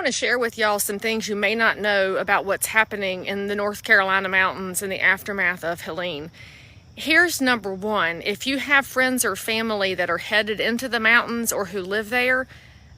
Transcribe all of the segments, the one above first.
to share with y'all some things you may not know about what's happening in the North Carolina mountains in the aftermath of Helene. Here's number one. If you have friends or family that are headed into the mountains or who live there,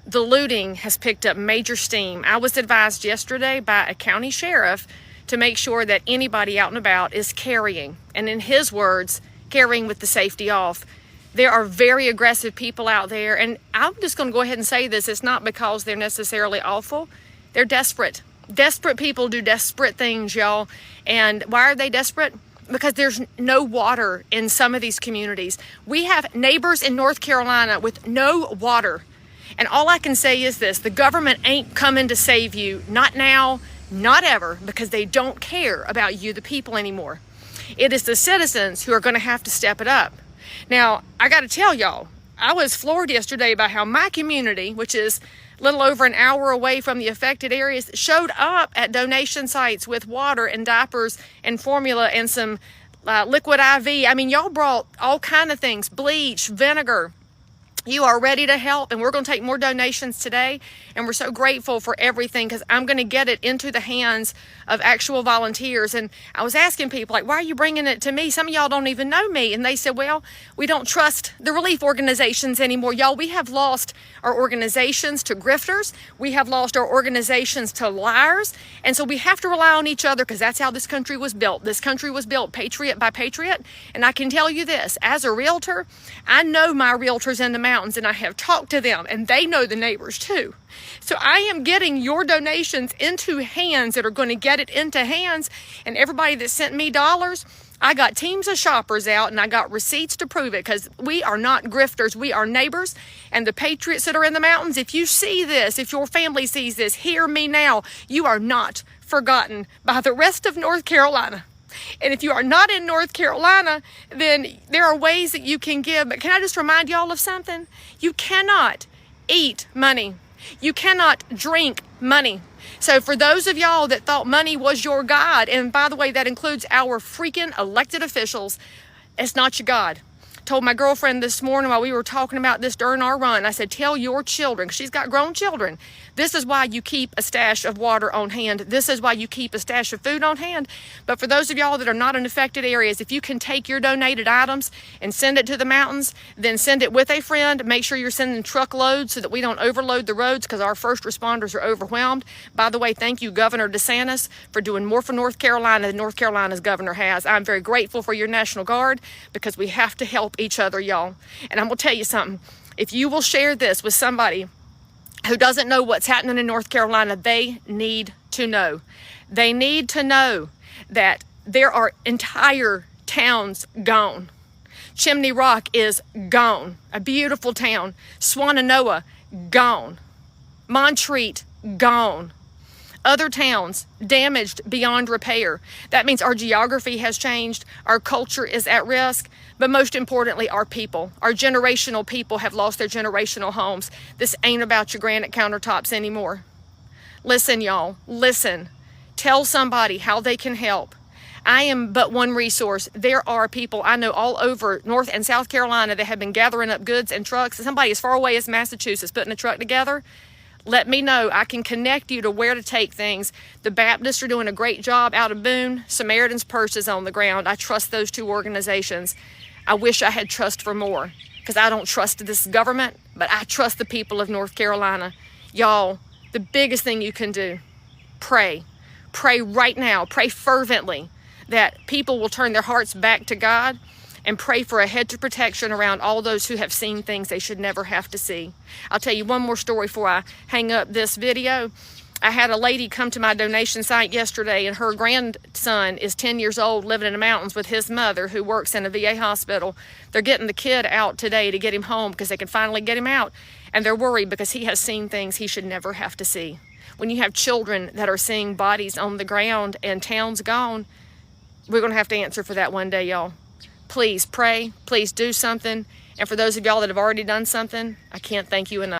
the looting has picked up major steam. I was advised yesterday by a county sheriff to make sure that anybody out and about is carrying, and in his words, carrying with the safety off. There are very aggressive people out there, and I'm just going to go ahead and say this. It's not because they're necessarily awful. They're desperate. Desperate people do desperate things, y'all. And why are they desperate? Because there's no water in some of these communities. We have neighbors in North Carolina with no water. And all I can say is this: the government ain't coming to save you. Not now, not ever, because they don't care about you, the people, anymore. It is the citizens who are going to have to step it up. Now, I got to tell y'all, I was floored yesterday by how my community, which is a little over an hour away from the affected areas, showed up at donation sites with water and diapers and formula and some liquid IV. I mean, y'all brought all kind of things, bleach, vinegar. You are ready to help, and we're going to take more donations today, and we're so grateful for everything because I'm going to get it into the hands of actual volunteers. And I was asking people, like, why are you bringing it to me? Some of y'all don't even know me. And they said, well, we don't trust the relief organizations anymore. Y'all, we have lost our organizations to grifters. We have lost our organizations to liars. And so we have to rely on each other because that's how this country was built. This country was built patriot by patriot. And I can tell you this, as a realtor, I know my realtors in the mountains, and I have talked to them, and they know the neighbors too. So I am getting your donations into hands that are going to get it into hands. And everybody that sent me dollars, I got teams of shoppers out, and I got receipts to prove it, because we are not grifters. We are neighbors. And the patriots that are in the mountains, if you see this, if your family sees this, hear me now. You are not forgotten by the rest of North Carolina. And if you are not in North Carolina, then there are ways that you can give. But can I just remind y'all of something? You cannot eat money. You cannot drink money. So for those of y'all that thought money was your God, and by the way, that includes our freaking elected officials, it's not your God. Told my girlfriend this morning while we were talking about this during our run, I said, tell your children, 'cause she's got grown children, this is why you keep a stash of water on hand. This is why you keep a stash of food on hand. But for those of y'all that are not in affected areas, if you can take your donated items and send it to the mountains, then send it with a friend. Make sure you're sending truckloads so that we don't overload the roads, because our first responders are overwhelmed. By the way, thank you, Governor DeSantis, for doing more for North Carolina than North Carolina's governor has. I'm very grateful for your National Guard, because we have to help each other, y'all. And I'm going to tell you something. If you will share this with somebody who doesn't know what's happening in North Carolina, they need to know. They need to know that there are entire towns gone. Chimney Rock is gone. A beautiful town. Swannanoa, gone. Montreat, gone. Other towns damaged beyond repair. That means our geography has changed, our culture is at risk, but most importantly, our people, our generational people have lost their generational homes. This ain't about your granite countertops anymore. Listen, y'all, listen. Tell somebody how they can help. I am but one resource. There are people I know all over North and South Carolina that have been gathering up goods and trucks. Somebody as far away as Massachusetts putting a truck together. Let me know. I can connect you to where to take things. The Baptists are doing a great job out of Boone. Samaritan's purse is on the ground. I trust those two organizations. I wish I had trust for more, because I don't trust this government, but I trust the people of North Carolina. Y'all, the biggest thing you can do, pray. Pray right now. Pray fervently that people will turn their hearts back to God, and pray for a hedge of protection around all those who have seen things they should never have to see. I'll tell you one more story before I hang up this video. I had a lady come to my donation site yesterday, and her grandson is 10 years old, living in the mountains with his mother, who works in a VA hospital. They're getting the kid out today to get him home because they can finally get him out. And they're worried because he has seen things he should never have to see. When you have children that are seeing bodies on the ground and towns gone, we're going to have to answer for that one day, y'all. Please pray. Please do something. And for those of y'all that have already done something, I can't thank you enough.